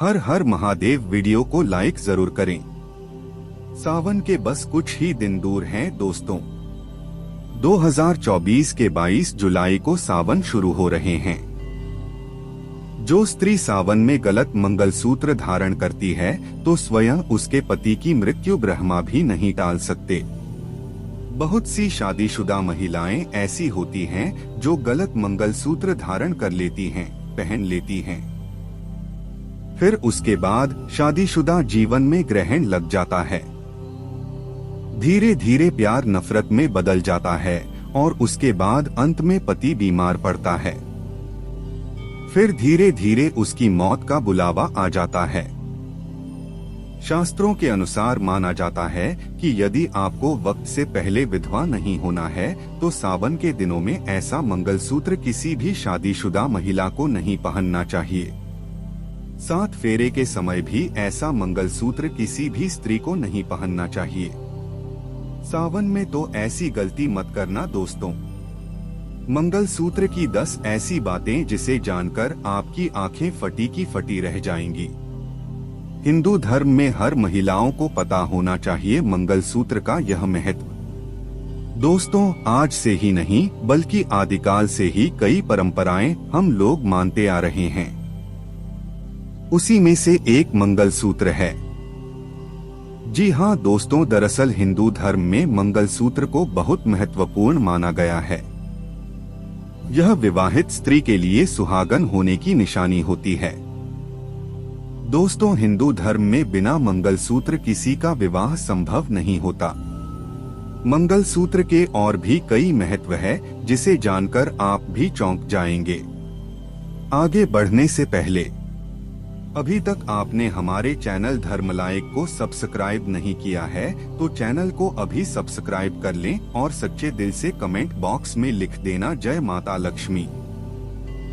हर हर Mahadev video को like जरूर करें। सावन के बस कुछ ही दिन दूर हैं दोस्तों। 2024 के 22 जुलाई को सावन शुरू हो रहे हैं। जो स्त्री सावन में गलत मंगलसूत्र धारण करती है तो स्वयं उसके पति की मृत्यु ब्रह्मा भी नहीं टाल सकते। बहुत सी शादीशुदा महिलाएं ऐसी होती हैं जो गलत मंगलसूत्र धारण कर लेती हैं, पहन लेती हैं। फिर उसके बाद शादीशुदा जीवन में ग्रहण लग जाता है। धीरे धीरे प्यार नफरत में बदल जाता है और उसके बाद अंत में पति बीमार पड़ता है। फिर धीरे धीरे उसकी मौत का बुलावा आ जाता है। शास्त्रों के अनुसार माना जाता है कि यदि आपको वक्त से पहले विधवा नहीं होना है तो सावन के दिनों में ऐसा मंगलसूत्र किसी भी शादीशुदा महिला को नहीं पहनना चाहिए। 7 फेरे के समय भी ऐसा मंगलसूत्र किसी भी स्त्री को नहीं पहनना चाहिए। सावन में तो ऐसी गलती मत करना दोस्तों। मंगलसूत्र की 10 ऐसी बातें जिसे जानकर आपकी आंखें फटी की फटी रह जाएंगी। हिंदू धर्म में हर महिलाओं को पता होना चाहिए मंगलसूत्र का यह महत्व। दोस्तों, आज से ही नहीं बल्कि आदिकाल से ही कई परंपराएं हम लोग मानते आ रहे हैं। उसी में से एक मंगलसूत्र है। जी हाँ दोस्तों, दरअसल हिंदू धर्म में मंगलसूत्र को बहुत महत्वपूर्ण माना गया है। यह विवाहित स्त्री के लिए सुहागन होने की निशानी होती है। दोस्तों, हिंदू धर्म में बिना मंगलसूत्र किसी का विवाह संभव नहीं होता। मंगलसूत्र के और भी कई महत्व है जिसे जानकर आप भी चौंक जाएंगे। आगे बढ़ने से पहले अभी तक आपने हमारे चैनल धर्मलायक को सब्सक्राइब नहीं किया है तो चैनल को अभी सब्सक्राइब कर लें और सच्चे दिल से कमेंट बॉक्स में लिख देना जय माता लक्ष्मी।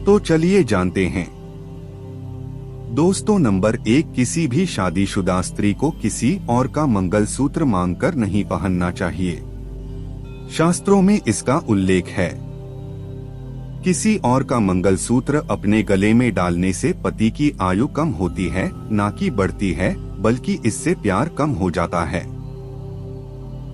तो चलिए जानते हैं। दोस्तों, नंबर 1, किसी भी शादीशुदा स्त्री को किसी और का मंगलसूत्र मांगकर नहीं पहनना चाहिए। शास्त्रों में इसका उल्लेख है। किसी और का मंगलसूत्र अपने गले में डालने से पति की आयु कम होती है, ना कि बढ़ती है, बल्कि इससे प्यार कम हो जाता है।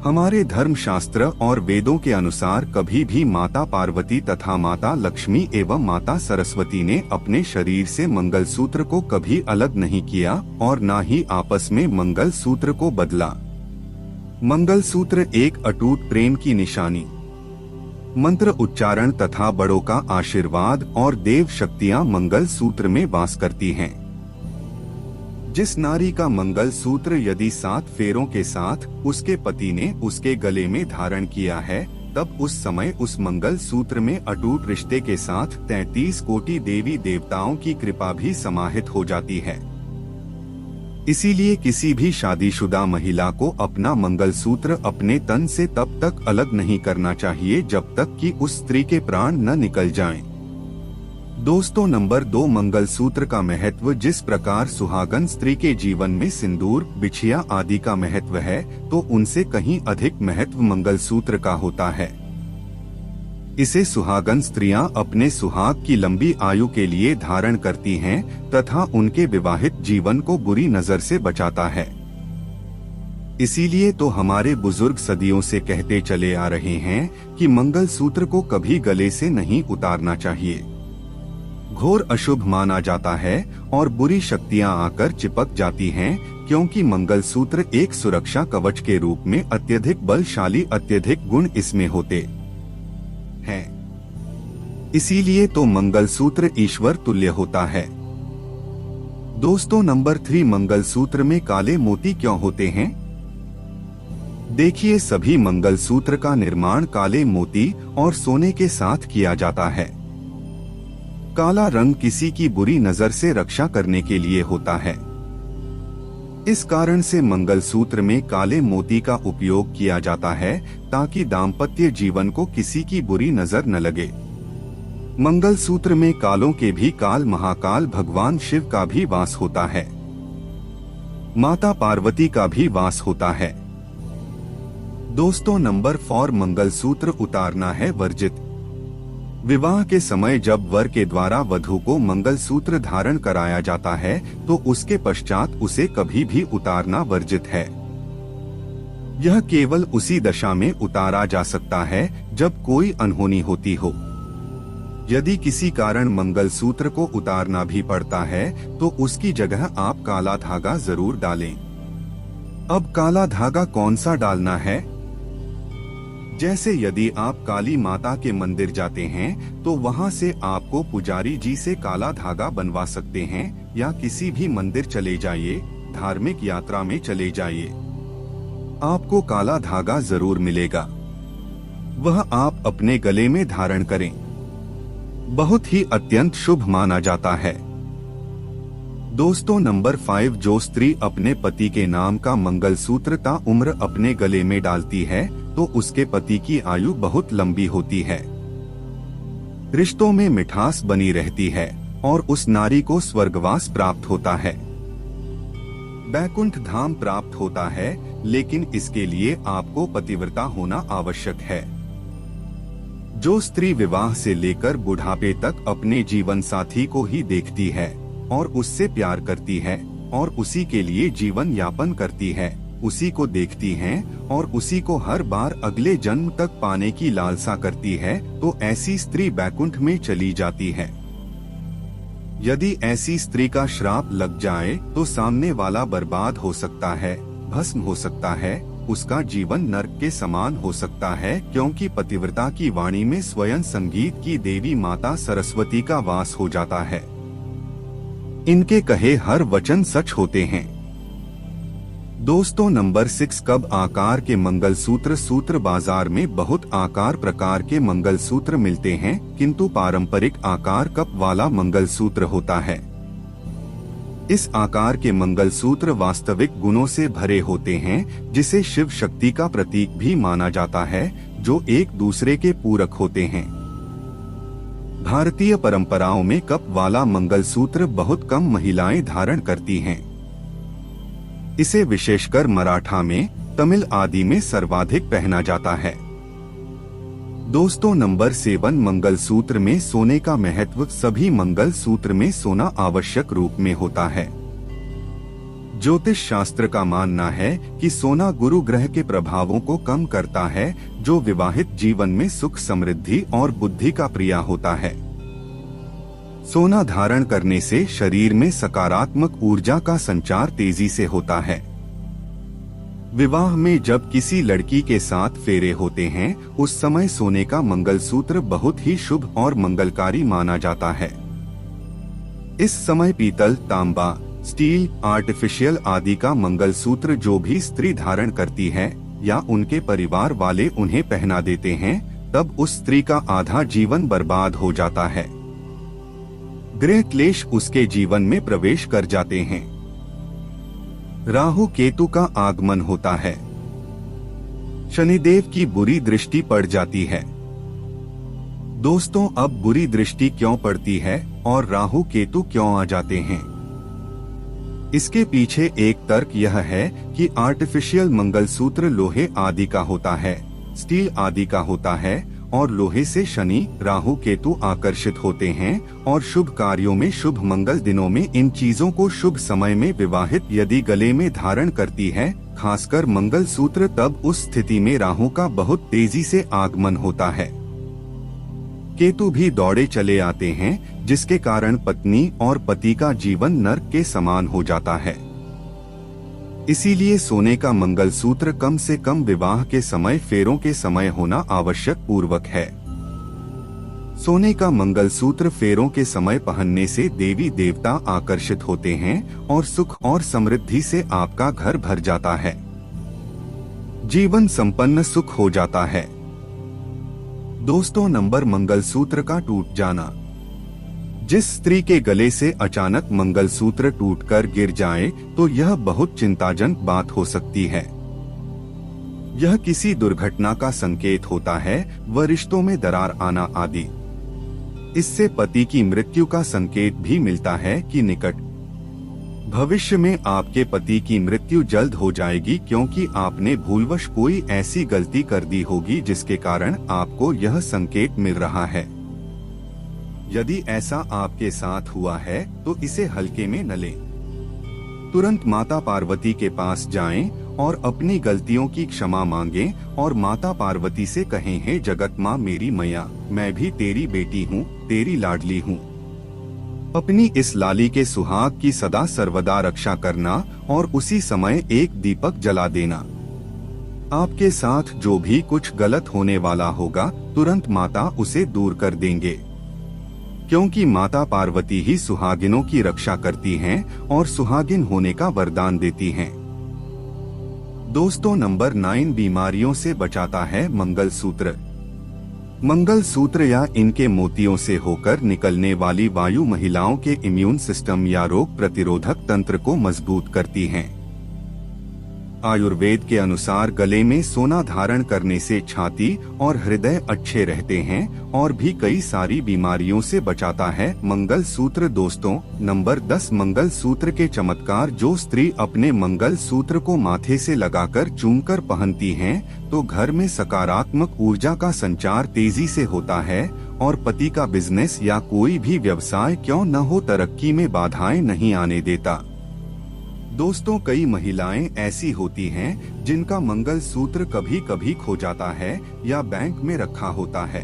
हमारे धर्म शास्त्र और वेदों के अनुसार कभी भी माता पार्वती तथा माता लक्ष्मी एवं माता सरस्वती ने अपने शरीर से मंगलसूत्र को कभी अलग नहीं किया और ना ही आपस में मंगलसूत्र को बदला। मंगलसूत्र एक अटूट प्रेम की निशानी, मंत्र उच्चारण तथा बड़ों का आशीर्वाद और देव शक्तियां मंगलसूत्र में वास करती हैं। जिस नारी का मंगलसूत्र यदि 7 फेरों के साथ उसके पति ने उसके गले में धारण किया है तब उस समय उस मंगलसूत्र में अटूट रिश्ते के साथ 33 कोटि देवी देवताओं की कृपा भी समाहित हो जाती है। इसीलिए किसी भी शादीशुदा महिला को अपना मंगलसूत्र अपने तन से तब तक अलग नहीं करना चाहिए जब तक कि उस स्त्री के प्राण न निकल जाएं। दोस्तों, नंबर 2, मंगलसूत्र का महत्व। जिस प्रकार सुहागन स्त्री के जीवन में सिंदूर, बिछिया आदि का महत्व है तो उनसे कहीं अधिक महत्व मंगलसूत्र का होता है। इसे सुहागन स्त्रियां अपने सुहाग की लंबी आयु के लिए धारण करती हैं तथा उनके विवाहित जीवन को बुरी नजर से बचाता है। इसीलिए तो हमारे बुजुर्ग सदियों से कहते चले आ रहे हैं कि मंगलसूत्र को कभी गले से नहीं उतारना चाहिए। घोर अशुभ माना जाता है और बुरी शक्तियां आकर चिपक जाती हैं, क्योंकि मंगलसूत्र एक सुरक्षा कवच के रूप में अत्यधिक बलशाली, अत्यधिक गुण इसमें होते है। इसीलिए तो मंगलसूत्र ईश्वर तुल्य होता है। दोस्तों, नंबर 3, मंगलसूत्र में काले मोती क्यों होते हैं? देखिए, सभी मंगलसूत्र का निर्माण काले मोती और सोने के साथ किया जाता है। काला रंग किसी की बुरी नजर से रक्षा करने के लिए होता है। इस कारण से मंगलसूत्र में काले मोती का उपयोग किया जाता है ताकि दाम्पत्य जीवन को किसी की बुरी नजर न लगे। मंगलसूत्र में कालों के भी काल महाकाल भगवान शिव का भी वास होता है। माता पार्वती का भी वास होता है। दोस्तों, नंबर 4, मंगलसूत्र उतारना है वर्जित। विवाह के समय जब वर के द्वारा वधू को मंगलसूत्र धारण कराया जाता है तो उसके पश्चात उसे कभी भी उतारना वर्जित है। यह केवल उसी दशा में उतारा जा सकता है जब कोई अनहोनी होती हो। यदि किसी कारण मंगलसूत्र को उतारना भी पड़ता है तो उसकी जगह आप काला धागा जरूर डालें। अब काला धागा कौन सा डालना है? जैसे यदि आप काली माता के मंदिर जाते हैं तो वहां से आपको पुजारी जी से काला धागा बनवा सकते हैं, या किसी भी मंदिर चले जाइए, धार्मिक यात्रा में चले जाइए, आपको काला धागा जरूर मिलेगा। वह आप अपने गले में धारण करें। बहुत ही अत्यंत शुभ माना जाता है। दोस्तों, नंबर 5, जो स्त्री अपने पति के नाम का मंगलसूत्र ता उम्र अपने गले में डालती है तो उसके पति की आयु बहुत लंबी होती है, रिश्तों में मिठास बनी रहती है और उस नारी को स्वर्गवास प्राप्त होता है, बैकुंठ धाम प्राप्त होता है। लेकिन इसके लिए आपको पतिव्रता होना आवश्यक है। जो स्त्री विवाह से लेकर बुढ़ापे तक अपने जीवन साथी को ही देखती है और उससे प्यार करती है और उसी के लिए जीवन यापन करती है, उसी को देखती हैं और उसी को हर बार अगले जन्म तक पाने की लालसा करती है, तो ऐसी स्त्री बैकुंठ में चली जाती है। यदि ऐसी स्त्री का श्राप लग जाए तो सामने वाला बर्बाद हो सकता है, भस्म हो सकता है, उसका जीवन नरक के समान हो सकता है, क्योंकि पतिव्रता की वाणी में स्वयं संगीत की देवी माता सरस्वती का वास हो जाता है। इनके कहे हर वचन सच होते हैं। दोस्तों, नंबर 6, कब आकार के मंगलसूत्र। सूत्र बाजार में बहुत आकार प्रकार के मंगलसूत्र मिलते हैं, किंतु पारंपरिक आकार कप वाला मंगलसूत्र होता है। इस आकार के मंगलसूत्र वास्तविक गुणों से भरे होते हैं, जिसे शिव शक्ति का प्रतीक भी माना जाता है, जो एक दूसरे के पूरक होते हैं। भारतीय परंपराओं में कप वाला मंगलसूत्र बहुत कम महिलाएं धारण करती हैं। इसे विशेषकर मराठा में, तमिल आदि में सर्वाधिक पहना जाता है। दोस्तों, नंबर 7, मंगलसूत्र में सोने का महत्व। सभी मंगलसूत्र में सोना आवश्यक रूप में होता है। ज्योतिष शास्त्र का मानना है कि सोना गुरु ग्रह के प्रभावों को कम करता है, जो विवाहित जीवन में सुख, समृद्धि और बुद्धि का प्रिया होता है। सोना धारण करने से शरीर में सकारात्मक ऊर्जा का संचार तेजी से होता है। विवाह में जब किसी लड़की के साथ फेरे होते हैं, उस समय सोने का मंगलसूत्र बहुत ही शुभ और मंगलकारी माना जाता है। इस समय पीतल, तांबा, स्टील, आर्टिफिशियल आदि का मंगलसूत्र जो भी स्त्री धारण करती है या उनके परिवार वाले उन्हें पहना देते हैं, तब उस स्त्री का आधा जीवन बर्बाद हो जाता है। ग्रह क्लेश उसके जीवन में प्रवेश कर जाते हैं। राहु केतु का आगमन होता है। शनिदेव की बुरी दृष्टि पड़ जाती है। दोस्तों, अब बुरी दृष्टि क्यों पड़ती है और राहु केतु क्यों आ जाते हैं? इसके पीछे एक तर्क यह है कि आर्टिफिशियल मंगलसूत्र लोहे आदि का होता है, स्टील आदि का होता है, और लोहे से शनि, राहु केतु आकर्षित होते हैं और शुभ कार्यों में, शुभ मंगल दिनों में इन चीजों को शुभ समय में विवाहित यदि गले में धारण करती है, खासकर मंगलसूत्र, तब उस स्थिति में राहु का बहुत तेजी से आगमन होता है। केतु भी दौड़े चले आते हैं, जिसके कारण पत्नी और पति का जीवन नरक के समान हो जाता है। इसीलिए सोने का मंगलसूत्र कम से कम विवाह के समय, फेरों के समय होना आवश्यक पूर्वक है। सोने का मंगलसूत्र फेरों के समय पहनने से देवी देवता आकर्षित होते हैं और सुख और समृद्धि से आपका घर भर जाता है, जीवन संपन्न सुख हो जाता है। दोस्तों, नंबर मंगलसूत्र का टूट जाना। जिस स्त्री के गले से अचानक मंगलसूत्र टूटकर गिर जाए तो यह बहुत चिंताजनक बात हो सकती है। यह किसी दुर्घटना का संकेत होता है व रिश्तों में दरार आना आदि। इससे पति की मृत्यु का संकेत भी मिलता है कि निकट भविष्य में आपके पति की मृत्यु जल्द हो जाएगी, क्योंकि आपने भूलवश कोई ऐसी गलती कर दी होगी जिसके कारण आपको यह संकेत मिल रहा है। यदि ऐसा आपके साथ हुआ है तो इसे हल्के में न लें। तुरंत माता पार्वती के पास जाएं और अपनी गलतियों की क्षमा मांगें और माता पार्वती से कहें, हे जगत माँ मेरी मैया, मैं भी तेरी बेटी हूँ, तेरी लाडली हूँ। अपनी इस लाली के सुहाग की सदा सर्वदा रक्षा करना और उसी समय एक दीपक जला देना। आपके साथ जो भी कुछ गलत होने वाला होगा तुरंत माता उसे दूर कर देंगे, क्योंकि माता पार्वती ही सुहागिनों की रक्षा करती हैं और सुहागिन होने का वरदान देती हैं। दोस्तों, नंबर 9 बीमारियों से बचाता है मंगलसूत्र। मंगलसूत्र या इनके मोतियों से होकर निकलने वाली वायु महिलाओं के इम्यून सिस्टम या रोग प्रतिरोधक तंत्र को मजबूत करती हैं। आयुर्वेद के अनुसार गले में सोना धारण करने से छाती और हृदय अच्छे रहते हैं और भी कई सारी बीमारियों से बचाता है मंगलसूत्र। दोस्तों, नंबर 10 मंगलसूत्र के चमत्कार। जो स्त्री अपने मंगलसूत्र को माथे से लगाकर चूमकर पहनती हैं, तो घर में सकारात्मक ऊर्जा का संचार तेजी से होता है और पति का बिजनेस या कोई भी व्यवसाय क्यों न हो, तरक्की में बाधाएं नहीं आने देता। दोस्तों, कई महिलाएं ऐसी होती हैं जिनका मंगलसूत्र कभी कभी खो जाता है या बैंक में रखा होता है।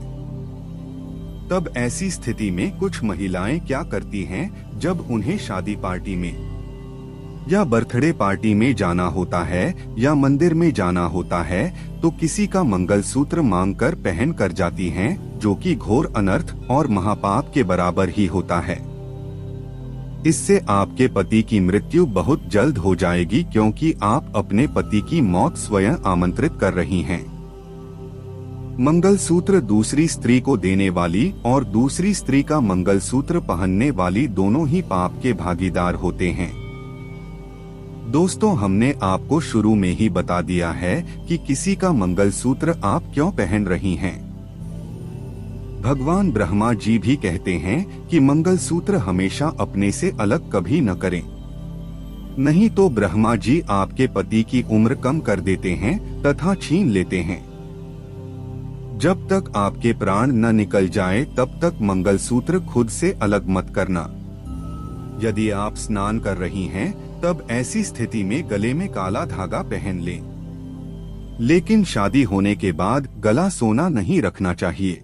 तब ऐसी स्थिति में कुछ महिलाएं क्या करती हैं, जब उन्हें शादी पार्टी में या बर्थडे पार्टी में जाना होता है या मंदिर में जाना होता है, तो किसी का मंगलसूत्र मांगकर पहन कर जाती हैं, जो कि घोर अनर्थ और महापाप के बराबर ही होता है। इससे आपके पति की मृत्यु बहुत जल्द हो जाएगी, क्योंकि आप अपने पति की मौत स्वयं आमंत्रित कर रही हैं। मंगलसूत्र दूसरी स्त्री को देने वाली और दूसरी स्त्री का मंगलसूत्र पहनने वाली दोनों ही पाप के भागीदार होते हैं। दोस्तों, हमने आपको शुरू में ही बता दिया है कि किसी का मंगलसूत्र आप क्यों पहन रही हैं। भगवान ब्रह्मा जी भी कहते हैं कि मंगलसूत्र हमेशा अपने से अलग कभी न करें, नहीं तो ब्रह्मा जी आपके पति की उम्र कम कर देते हैं तथा छीन लेते हैं। जब तक आपके प्राण न निकल जाए तब तक मंगलसूत्र खुद से अलग मत करना। यदि आप स्नान कर रही हैं, तब ऐसी स्थिति में गले में काला धागा पहन लें, लेकिन शादी होने के बाद गला सोना नहीं रखना चाहिए।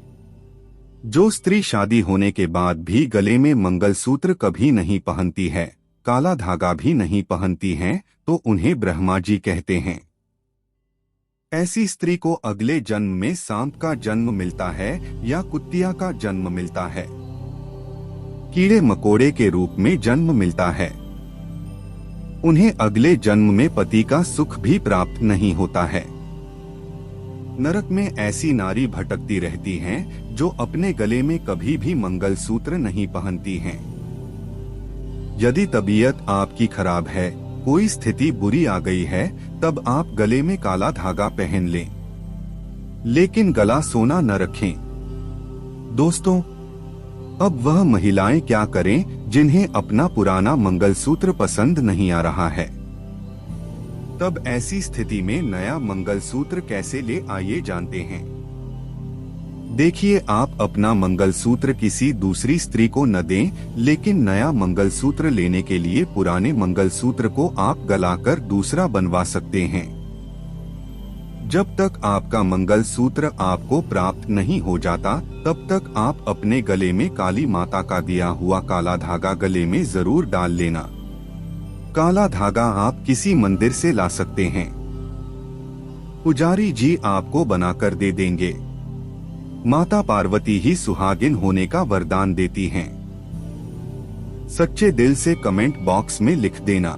जो स्त्री शादी होने के बाद भी गले में मंगलसूत्र कभी नहीं पहनती है, काला धागा भी नहीं पहनती हैं, तो उन्हें ब्रह्मा जी कहते हैं। ऐसी स्त्री को अगले जन्म में सांप का जन्म मिलता है या कुत्तिया का जन्म मिलता है, कीड़े मकोड़े के रूप में जन्म मिलता है। उन्हें अगले जन्म में पति का सुख भी प्राप्त नहीं होता है। नरक में ऐसी नारी भटकती रहती हैं जो अपने गले में कभी भी मंगलसूत्र नहीं पहनती हैं। यदि तबीयत आपकी खराब है, कोई स्थिति बुरी आ गई है, तब आप गले में काला धागा पहन लें, लेकिन गला सोना न रखें। दोस्तों, अब वह महिलाएं क्या करें जिन्हें अपना पुराना मंगलसूत्र पसंद नहीं आ रहा है। तब ऐसी स्थिति में नया मंगलसूत्र कैसे ले, आइए जानते हैं। देखिए, आप अपना मंगलसूत्र किसी दूसरी स्त्री को न दें, लेकिन नया मंगलसूत्र लेने के लिए पुराने मंगलसूत्र को आप गलाकर दूसरा बनवा सकते हैं। जब तक आपका मंगलसूत्र आपको प्राप्त नहीं हो जाता, तब तक आप अपने गले में काली माता का दिया हुआ काला धागा गले में जरूर डाल लेना। काला धागा आप किसी मंदिर से ला सकते हैं, पुजारी जी आपको बनाकर दे देंगे। माता पार्वती ही सुहागिन होने का वरदान देती हैं। सच्चे दिल से कमेंट बॉक्स में लिख देना,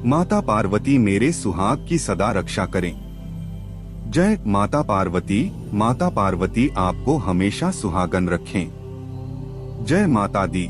माता पार्वती मेरे सुहाग की सदा रक्षा करें। जय माता पार्वती। माता पार्वती आपको हमेशा सुहागन रखें। जय माता दी।